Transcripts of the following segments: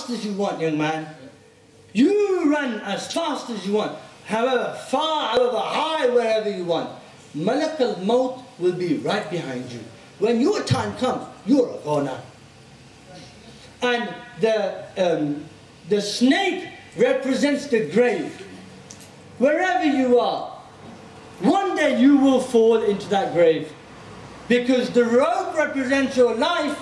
fast as you want, young man. You run as fast as you want. However far, however high, wherever you want. Malak al-Maut will be right behind you. When your time comes, you're a goner. And the snake represents the grave. Wherever you are, one day you will fall into that grave. Because the rope represents your life,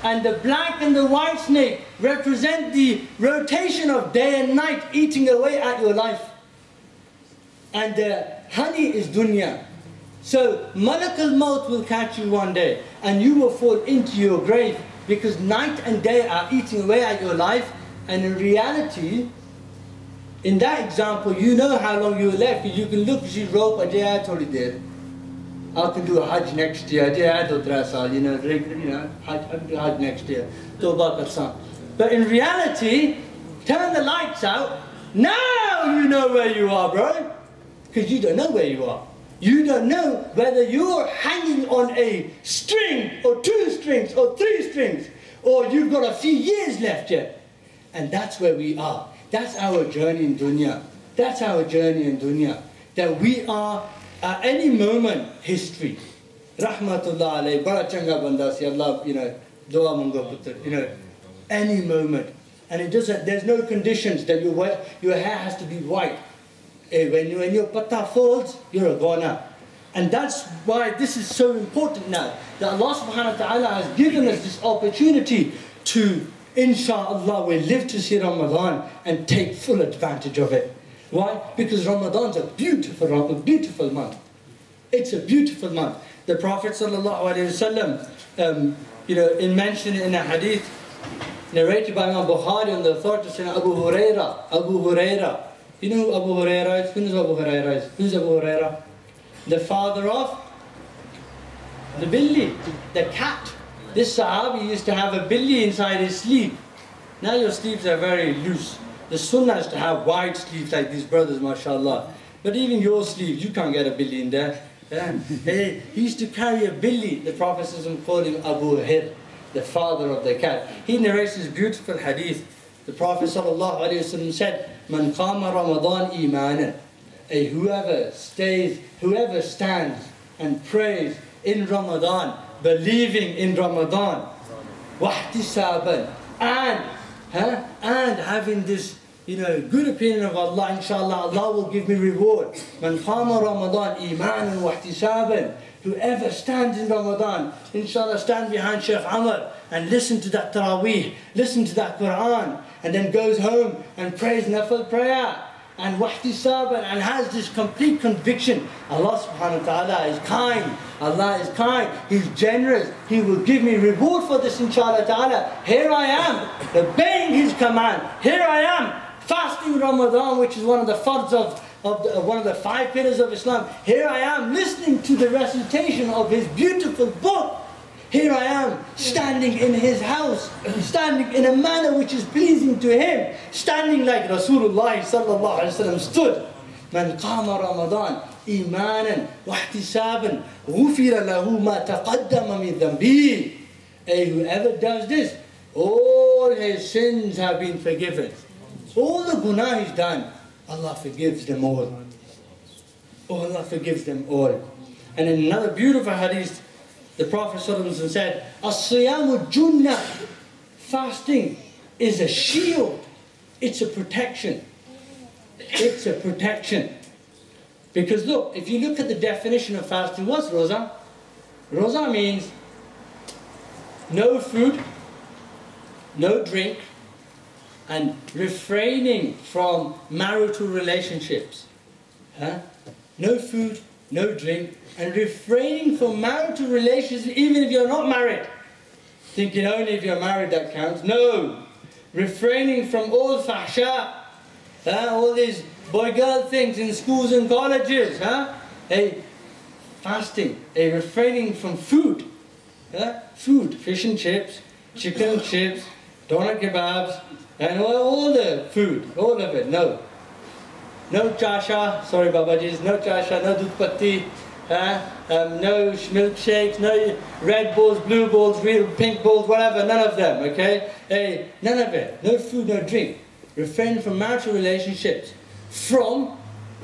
and the black and the white snake represent the rotation of day and night eating away at your life. And the honey is dunya. So Malak al-Maut will catch you one day, and you will fall into your grave, because night and day are eating away at your life. And in reality, in that example, you know how long you are left. You can look, see rope, I can do a Hajj next year. I can do Hajj next year. But in reality, turn the lights out. Now you know where you are, bro. Because you don't know where you are. You don't know whether you're hanging on a string, or 2 strings, or 3 strings, or you've got a few years left yet. And that's where we are. That's our journey in dunya. That's our journey in dunya. That we are at any moment history. Rahmatullah alayhi, bara changa banda si Allah, dua mungo putra, any moment. And it doesn't, there's no conditions that your hair has to be white. When your patta folds, you're a goner. And that's why this is so important now. That Allah subhanahu wa ta'ala has given us this opportunity to, inshallah, we'll live to see Ramadan and take full advantage of it. Why? Because Ramadan's a beautiful month. It's a beautiful month. The Prophet sallallahu alaihi wasallam, mentioned in a hadith narrated by Imam Bukhari on the authority of Abu Huraira. You know who Abu Huraira is? Who knows Abu Huraira is? Who's Abu Huraira? The father of the billi, the cat. This Sahabi used to have a billi inside his sleeve. Now your sleeves are very loose. The sunnah is to have wide sleeves like these brothers, mashallah. But even your sleeves, you can't get a billi in there. He used to carry a billi. The Prophet called him Abu Hir, the father of the cat. He narrates this beautiful hadith. The Prophet ﷺ said, Man qama Ramadan imanan. Whoever stands and prays in Ramadan, believing in Ramadan, wahtisaban, and having this good opinion of Allah, inshallah, Allah will give me reward. Man qama Ramadan imanan wahtisaban. Whoever stands in Ramadan, inshallah, stand behind Sheikh Amr and listen to that Taraweeh, listen to that Quran, and then goes home and prays nafil prayer and wahtisaban, and has this complete conviction. Allah subhanahu wa ta'ala is kind. Allah is kind. He's generous. He will give me reward for this, inshallah ta'ala. Here I am, obeying His command. Here I am, fasting Ramadan, which is one of the fards of one of the 5 pillars of Islam. Here I am listening to the recitation of His beautiful book. Here I am standing in His house, standing in a manner which is pleasing to Him, standing like Rasulullah sallallahu alaihi wasallam stood. Man qama Ramadan imanan wahtisaban ghufira lahu ma taqaddama min dhanbi. Whoever does this, all his sins have been forgiven. All the gunah he's done, Allah forgives them all. Allah forgives them all. And in another beautiful hadith, the Prophet ﷺ said, As-siyamu junnah. Fasting is a shield. It's a protection. It's a protection. Because look, if you look at the definition of fasting, what's roza? Roza means no food, no drink, and refraining from marital relationships. No food, no drink, and refraining from marital relations even if you're not married. Thinking only if you're married that counts. No. Refraining from all fahsha, all these boy-girl things in schools and colleges. Fasting, refraining from food. Food, fish and chips, chicken and chips, doner kebabs, and all the food, all of it, no. No chasha, sorry Babajis, no chasha, no dudh patti, no milkshakes, no red balls, blue balls, pink balls, whatever, none of them, okay? Hey, none of it. No food, no drink. Refrain from marital relationships from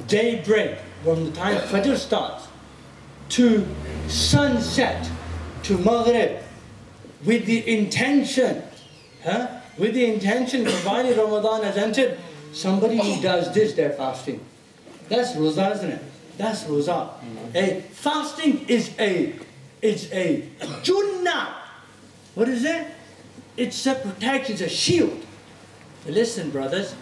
daybreak, from the time Fajr starts, to sunset, to Maghrib, with the intention, provided Ramadan has entered, somebody who does this, they're fasting. That's Roza, isn't it? That's Roza. Fasting is a Junnah. What is it? It's a protection, it's a shield. Listen, brothers,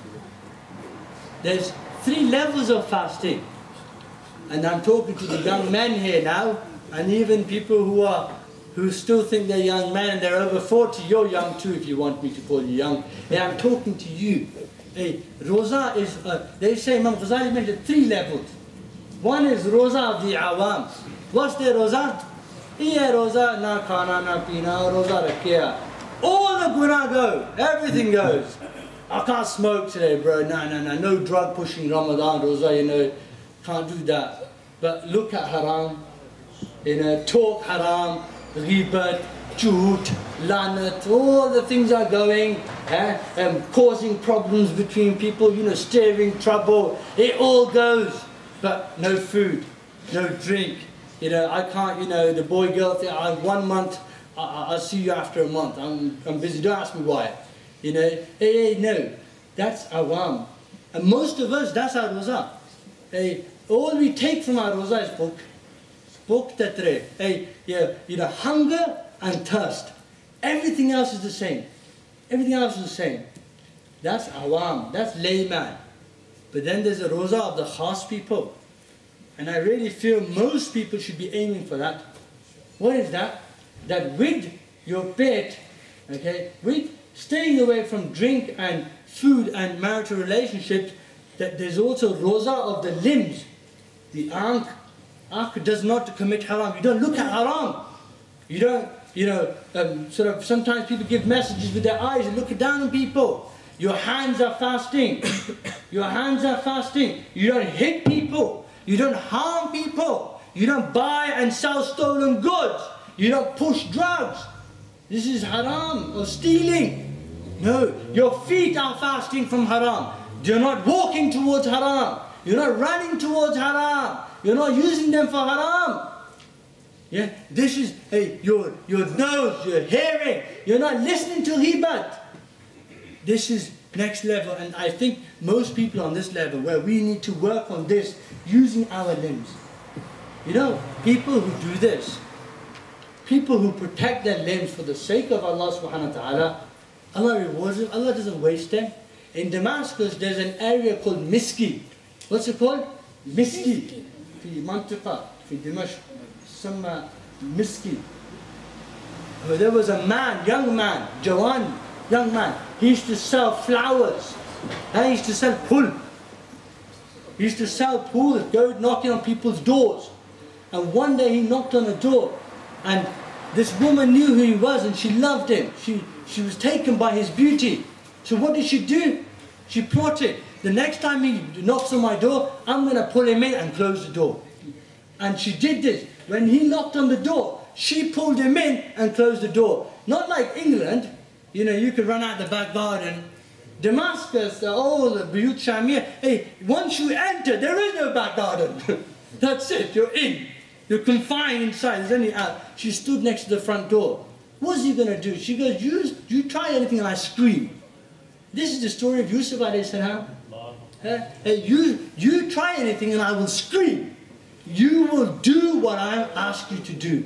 there's 3 levels of fasting. And I'm talking to the young men here now, and even people who still think they're young men and they're over 40. You're young too if you want me to call you young. I'm talking to you. Roza is, they say, Imam Ghazali mentioned 3 levels. One is Roza of the Awam. What's their Roza? Yeah, Roza, na khana, na pina, Roza rakia. All the guna go, everything goes. I can't smoke today, bro. No drug pushing Ramadan, Roza, can't do that. But look at haram, talk haram, ghibat, joot, lanat, all the things are going, causing problems between people, stirring trouble, it all goes. But no food, no drink, I can't, the boy girl thing, 1 month, I'll see you after a month, I'm busy, don't ask me why. No, that's awam. And most of us, that's our roza. All we take from our roza is book tatre. Hunger and thirst. Everything else is the same. Everything else is the same. That's awam, that's layman. But then there's a roza of the khas people. And I really feel most people should be aiming for that. What is that? That with your pet, with staying away from drink and food and marital relationships, that there's also roza of the limbs. The ankh does not commit haram. You don't look at haram. You don't, sometimes people give messages with their eyes and look down on people. Your hands are fasting. Your hands are fasting. You don't hit people. You don't harm people. You don't buy and sell stolen goods. You don't push drugs. This is haram or stealing. No, your feet are fasting from haram. You're not walking towards haram. You're not running towards haram. You're not using them for haram. Yeah, this is your nose, your hearing. You're not listening to ghibat. This is next level, and I think most people on this level where we need to work on this using our limbs. People who do this, people who protect their limbs for the sake of Allah subhanahu wa ta'ala, Allah rewards them, Allah doesn't waste them. In Damascus, there's an area called Miski. What's it called? Miski. في منطقة في دمشق سمى Miski. There was a man, young man, Jawan, young man. He used to sell flowers. He used to sell pul. He used to sell pul, go knocking on people's doors. And one day he knocked on a door, and this woman knew who he was and she loved him. She was taken by his beauty. So what did she do? She plotted. The next time he knocks on my door, I'm going to pull him in and close the door. And she did this. When he knocked on the door, she pulled him in and closed the door. Not like England, you could run out the back garden. Damascus, the Buyut Shamia, once you enter, there is no back garden. That's it, you're in. You're confined inside, there's only out. She stood next to the front door. What's he going to do? She goes, you try anything and I scream. This is the story of Yusuf alayhi salam. You try anything and I will scream. You will do what I ask you to do.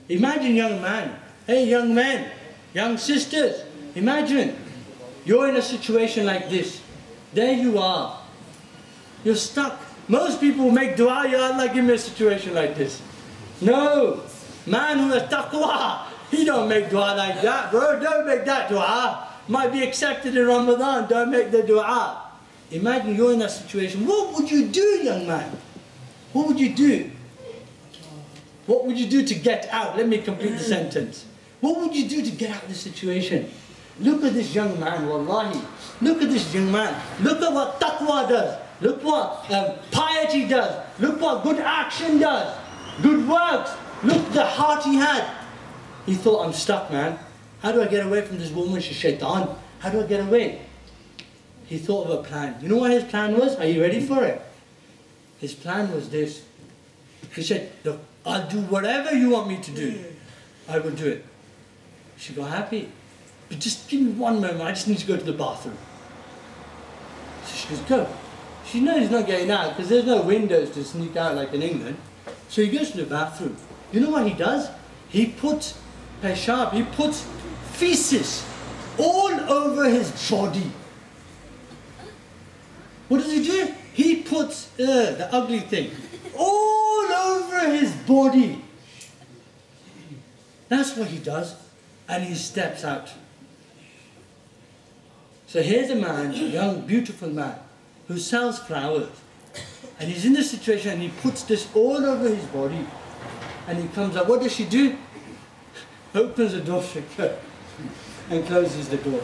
Imagine, young man. Hey, young men, young sisters. Imagine, you're in a situation like this. There you are. You're stuck. Most people make dua, Ya Allah, give me a situation like this. No. Man who has taqwa, he don't make dua like that, bro. Don't make that dua. Might be accepted in Ramadan. Don't make the dua. Imagine you're in that situation. What would you do, young man? What would you do? What would you do to get out? Let me complete the sentence. What would you do to get out of this situation? Look at this young man, wallahi. Look at this young man. Look at what taqwa does. Look what piety does. Look what good action does. good works. Look the heart he had. He thought, I'm stuck, man. How do I get away from this woman? She's shaitan. How do I get away? He thought of a plan. You know what his plan was? Are you ready for it? His plan was this. He said, look, I'll do whatever you want me to do. I will do it. She got happy. But just give me one moment. I just need to go to the bathroom. So she goes, go. She knows he's not getting out because there's no windows to sneak out like in England. So he goes to the bathroom. You know what he does? He puts peshab, he puts feces all over his body. What does he do? He puts the ugly thing all over his body. That's what he does. And he steps out. So here's a man, a young, beautiful man, who sells flowers. And he's in this situation and he puts this all over his body. And he comes out. What does she do? Opens the door and closes the door.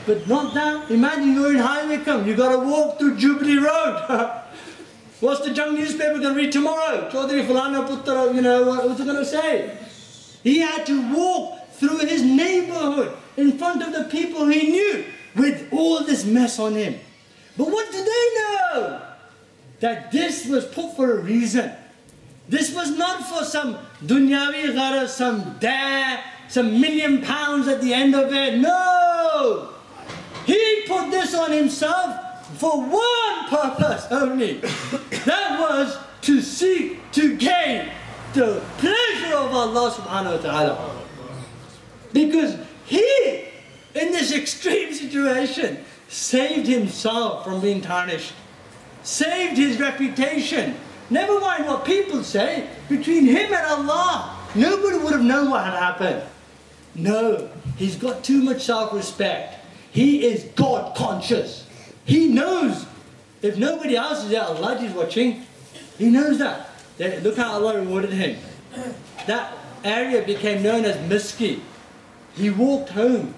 But not that. Imagine you're in High Wycombe. You've got to walk through Jubilee Road. What's the junk newspaper going to read tomorrow? Chaudhry Fulana Putra, you know, what's it going to say? He had to walk through his neighborhood in front of the people he knew with all this mess on him. But what do they know? That this was put for a reason. This was not for some dunyavi ghara, some dare, some £1 million at the end of it. No! He put this on himself for one purpose only. That was to seek to gain the pleasure of Allah subhanahu wa ta'ala. Because he, in this extreme situation, saved himself from being tarnished. Saved his reputation. Never mind what people say. Between him and Allah, nobody would have known what had happened. No, he's got too much self-respect. He is God conscious. He knows if nobody else is there, Allah is watching. He knows that. Look how Allah rewarded him. That area became known as Mosque. He walked home.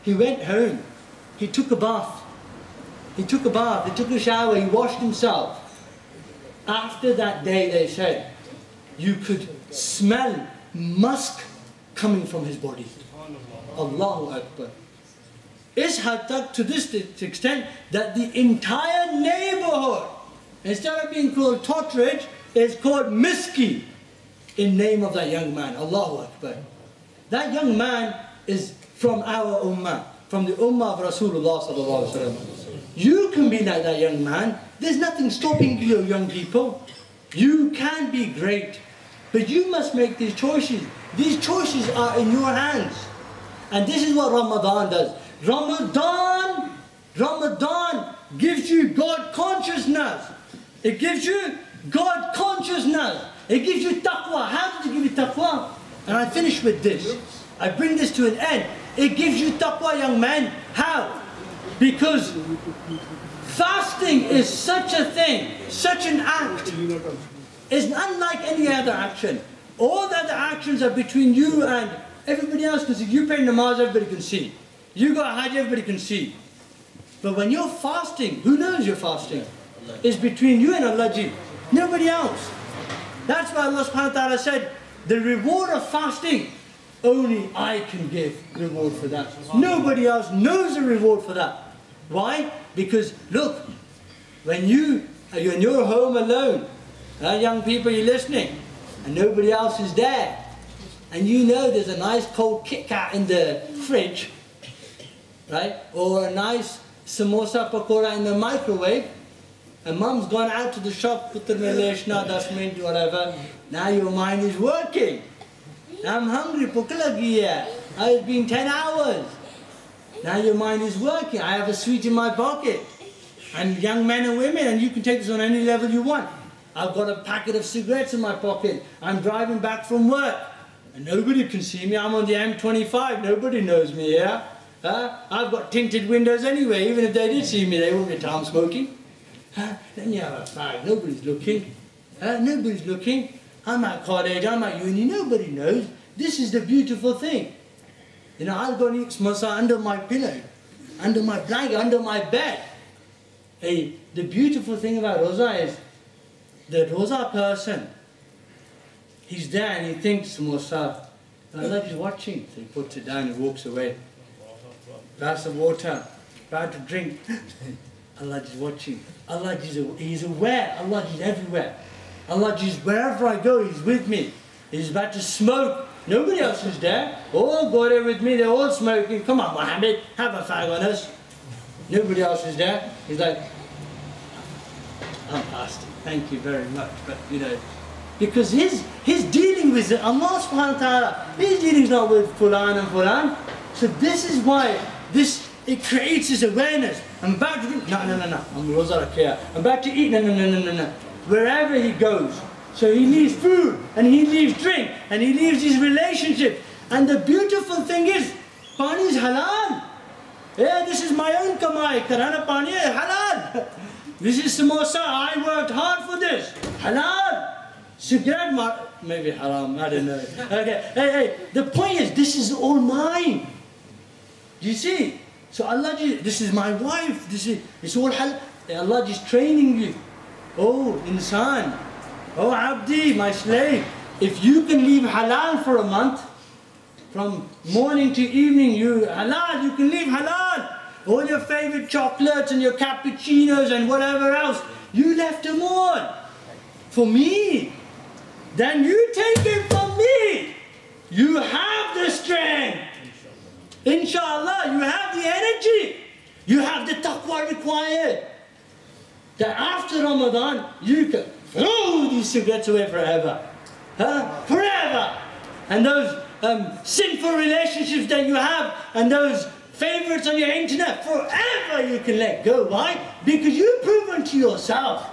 He went home. He took a bath. He took a bath. He took a shower. He washed himself. After that day, they said, you could smell musk coming from his body. Allahu Akbar. It's had to this extent that the entire neighborhood, instead of being called Totteridge, is called Mosque in name of that young man. Allahu Akbar. That young man is from our ummah, from the ummah of Rasulullah sallallahu alaihi wasallam. You can be like that young man. There's nothing stopping you, young people. You can be great. But you must make these choices. These choices are in your hands. And this is what Ramadan does. Ramadan gives you God consciousness. It gives you God consciousness. It gives you taqwa. How does it give you taqwa? And I finish with this. I bring this to an end. It gives you taqwa, young man. How? Because fasting is such a thing, such an act. It's unlike any other action. All the other actions are between you and everybody else can see. You pray namaz, everybody can see. You got hajj, everybody can see. But when you're fasting, who knows you're fasting? It's between you and Allah Ji. Nobody else. That's why Allah subhanahu wa ta'ala said, the reward of fasting, only I can give reward for that. Nobody else knows the reward for that. Why? Because look, when you're in your home alone, young people, you're listening, and nobody else is there, and you know there's a nice cold Kit Kat in the fridge, right? Or a nice samosa pakora in the microwave, and mum's gone out to the shop, put the relation, that's mint, whatever. Now your mind is working. I'm hungry, bhuk lagi hai. It's been 10 hours. Now your mind is working. I have a sweet in my pocket. I'm young men and women, and you can take this on any level you want. I've got a packet of cigarettes in my pocket. I'm driving back from work. And nobody can see me. I'm on the M25. Nobody knows me here. I've got tinted windows anyway. Even if they did see me, they wouldn't get I'm smoking. Let me have a fag. Nobody's looking. Nobody's looking. I'm at college, I'm at uni. Nobody knows. This is the beautiful thing. You know, I'll go and eat samosa under my pillow, under my blanket, under my bed. Hey, the beautiful thing about Roza is, the Roza person, he's there and he thinks, Musa, Allah is watching. So he puts it down and walks away. Glass of water, about to drink. Allah is watching. Allah is, He's aware. Allah is everywhere. Allah is wherever I go, He's with me. He's about to smoke. Nobody else is there. All got it with me. They're all smoking. Come on, Muhammad, have a fag on us. Nobody else is there. He's like, I'm fasting. Thank you very much. But you know, because his dealing with Allah subhanahu wa ta'ala, his dealing is not with fulan and fulan. So this is why it creates this awareness. I'm about to drink. No. I'm roza rakiyah. I'm about to eat. No. Wherever he goes. So he leaves food, and he leaves drink, and he leaves his relationship. And the beautiful thing is, pani is halal. Yeah, this is my own kamai. Karana pani is halal. This is samosa. I worked hard for this. Halal. Cigarette, maybe haram. I don't know. Okay. Hey. The point is, this is all mine. Do you see? So Allah, this is my wife. It's all halal. Allah is training you. Oh, insan. Oh, Abdi, my slave, if you can leave halal for a month, from morning to evening, you can leave halal. All your favorite chocolates and your cappuccinos and whatever else, you left them all. For me. Then you take it from me. You have the strength. Inshallah, you have the energy. You have the taqwa required. That after Ramadan, you can throw these cigarettes away forever. Forever. And those sinful relationships that you have, and those favorites on your internet, forever you can let go. Why? Because you've proven to yourself,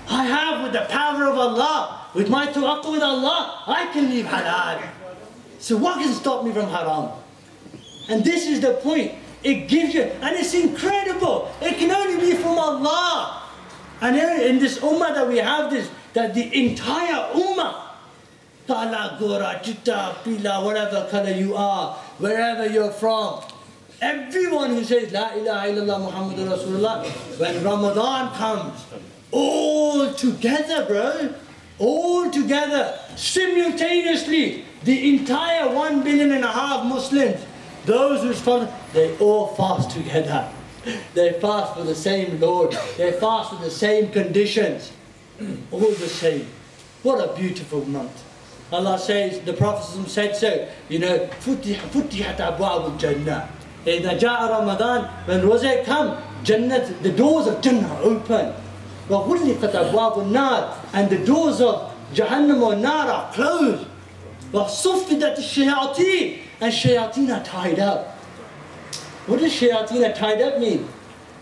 I have, with the power of Allah, with my tawakkul with Allah, I can leave halal. So what can stop me from haram? And this is the point. It gives you, and it's incredible. It can only be from Allah. And in this ummah that we have this, that the entire ummah, kala, gora, chitta, pila, whatever color you are, wherever you're from, everyone who says La ilaha illallah Muhammadur Rasulullah, when Ramadan comes, all together, bro, all together, simultaneously, the entire 1.5 billion Muslims, those who follow, they all fast together. They fast for the same Lord. They fast for the same conditions. All the same. What a beautiful month. Allah says, the Prophet said so, you know, فُتِحَتْ أَبْوَابُ الْجَنَّةِ إِذَا جَاءَ Ramadan, when Roza come, Jannat, the doors of Jannah open. وَغُلِّقَتْ أَبْوَابُ النَّارِ, and the doors of Jahannam or Nar are closed. وَصُفِّدَتْ الشَّيَاطِينَ, and shayateen are tied up. What does shayateen tied up mean?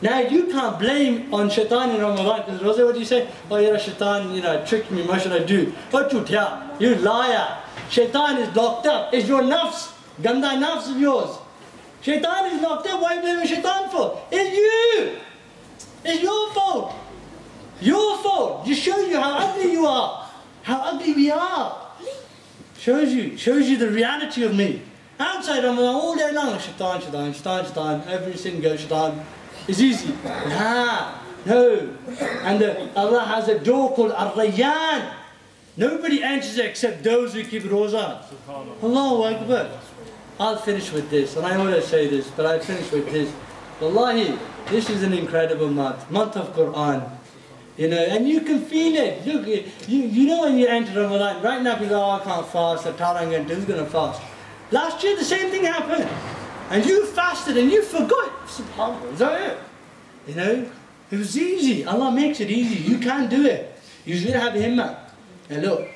Now you can't blame on shaitan in Ramadan, because Rosa, what do you say? Oh, you're a shaitan, you know, tricked me, what should I do? Oh, chutya, you liar. Shaitan is locked up. It's your nafs, ganda nafs of yours. Shaitan is locked up. Why are you blaming shaitan for? It's you. It's your fault. Your fault. Just shows you how ugly you are. How ugly we are. Shows you the reality of me. Outside Ramadan, all day long, shaitan, every sin goes shaitan. It's easy. Nah, no. And Allah has a door called Ar-Rayyan. Nobody enters it except those who keep Roza. Allahu Akbar. I'll finish with this, and I always say this, but I'll finish with this. Wallahi, this is an incredible month of Quran. You know, and you can feel it. Look, you know when you enter Ramadan, right now people go, oh, I can't fast, who's going to fast? Last year the same thing happened. And you fasted and you forgot. SubhanAllah, is that it? You know, it was easy. Allah makes it easy. You can't do it. You should have himmah. And look,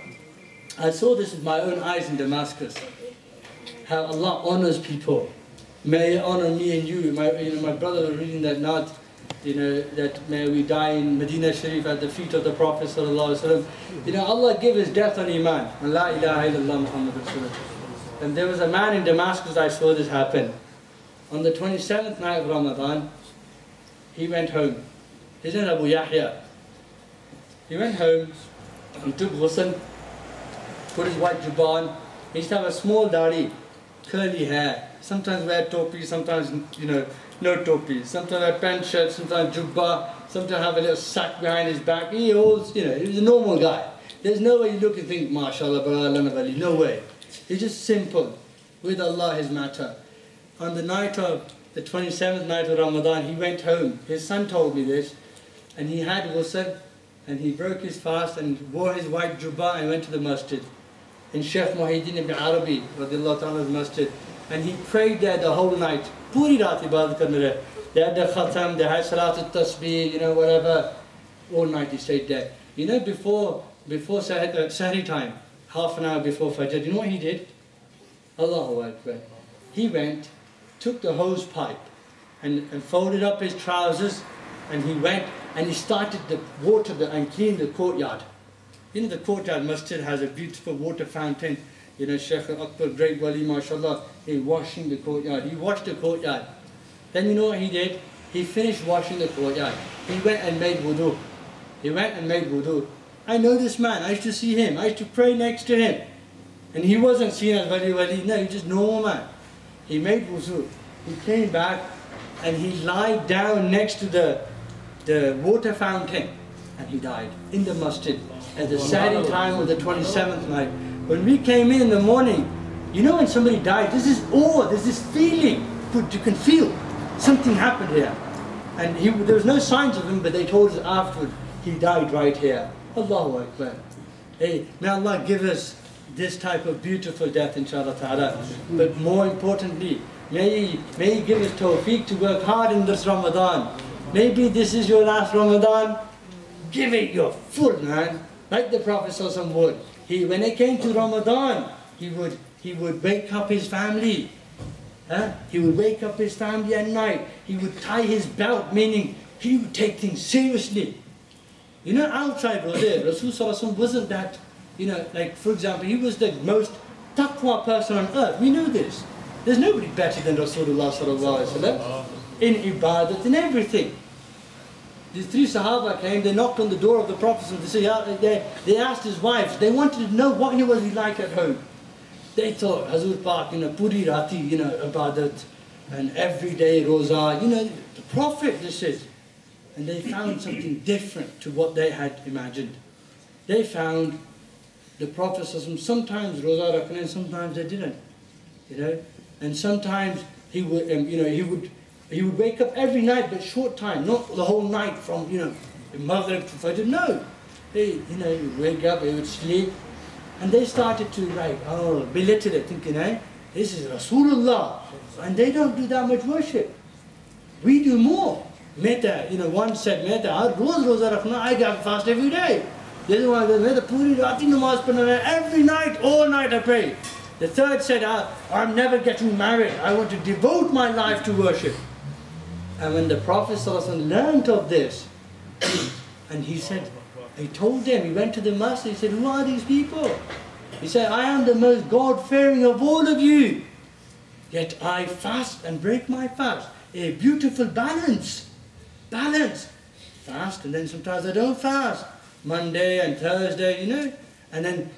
I saw this with my own eyes in Damascus. How Allah honors people. May He honor me and you. My brother was reading that night, you know, that may we die in Medina Sharif at the feet of the Prophet sallallahu alaihi wasallam. You know, Allah gave us death on Iman. And La ilaha illallah Muhammad Rasulullah. And there was a man in Damascus, I saw this happen. On the 27th night of Ramadan, he went home. His name is Abu Yahya. He went home, he took ghusl, put his white jubba on. He used to have a small dadi, curly hair. Sometimes wear topi, sometimes, you know, no topi. Sometimes wear pant shirt, sometimes jubba, sometimes have a little sack behind his back. He always, you know, he was a normal guy. There's no way you look and think, MashaAllah, Bara'Allah, no way. It's just simple. With Allah, his matter. On the night of the 27th night of Ramadan, he went home. His son told me this. And he had ghusl, and he broke his fast and wore his white jubba and went to the masjid. In Sheikh Muhyiddin ibn Arabi, radiallahu ta'ala's masjid. And he prayed there the whole night. Puri raat ibadat karne rahe. They had the khatam, they had salat al-tasbih, whatever. All night he stayed there. Before Sahri time, half an hour before Fajr, you know what he did? Allahu Akbar. He went, took the hose pipe and folded up his trousers, and he went and he started the water and cleaned the courtyard. The courtyard masjid has a beautiful water fountain. Sheikh Akbar, great wali, mashallah, he washing the courtyard. He washed the courtyard. Then you know what he did? He finished washing the courtyard. He went and made wudu. I know this man. I used to see him. I used to pray next to him. And he wasn't seen as wali. No, he's just normal man. He made wudu. He came back and he lied down next to the water fountain. And he died in the masjid at the Sahri time of the 27th night. When we came in the morning, when somebody died, there's this awe, there's this feeling. You can feel something happened here. And there was no signs of him, but they told us afterward, he died right here. Allahu Akbar. Hey, may Allah give us this type of beautiful death, inshallah ta'ala. But more importantly, may He give us tawfiq to work hard in this Ramadan. Maybe this is your last Ramadan. Give it your full, man. Like the Prophet ﷺ would. When it came to Ramadan, he would wake up his family. He would wake up his family at night. He would tie his belt, meaning he would take things seriously. Outside Rasul wasn't that, like for example, he was the most taqwa person on earth. We know this. There's nobody better than Rasulullah sallallahu alaihi wasallam in ibadat and everything. These three Sahaba came, they knocked on the door of the Prophet and they asked his wives, they wanted to know what he was like at home. They thought, Hazur Pak, puri rati, ibadat, and everyday roza, the Prophet, this is. And they found something different to what they had imagined. They found the Prophet sometimes roza rakhne and sometimes they didn't. And sometimes he would, he would wake up every night, but short time, not the whole night from, Maghrib to Fajr. No. He would wake up, he would sleep. And they started to belittle it, thinking, this is Rasulullah. And they don't do that much worship. We do more. Meta, one said, I got fast every day. The other one said, Puri Rati Namaz Padna, every night, all night I pray. The third said, I'm never getting married. I want to devote my life to worship. And when the Prophet ﷺ learned of this, and he said, he told them, he went to the mosque, he said, who are these people? He said, I am the most God-fearing of all of you. Yet I fast and break my fast. A beautiful balance. Balance. Fast, and then sometimes I don't fast. Monday and Thursday, And then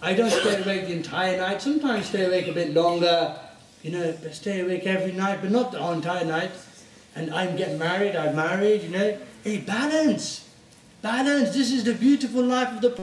I don't stay awake the entire night. Sometimes stay awake a bit longer. But stay awake every night, but not the entire night. And I'm getting married, I'm married, A balance. Balance. This is the beautiful life of the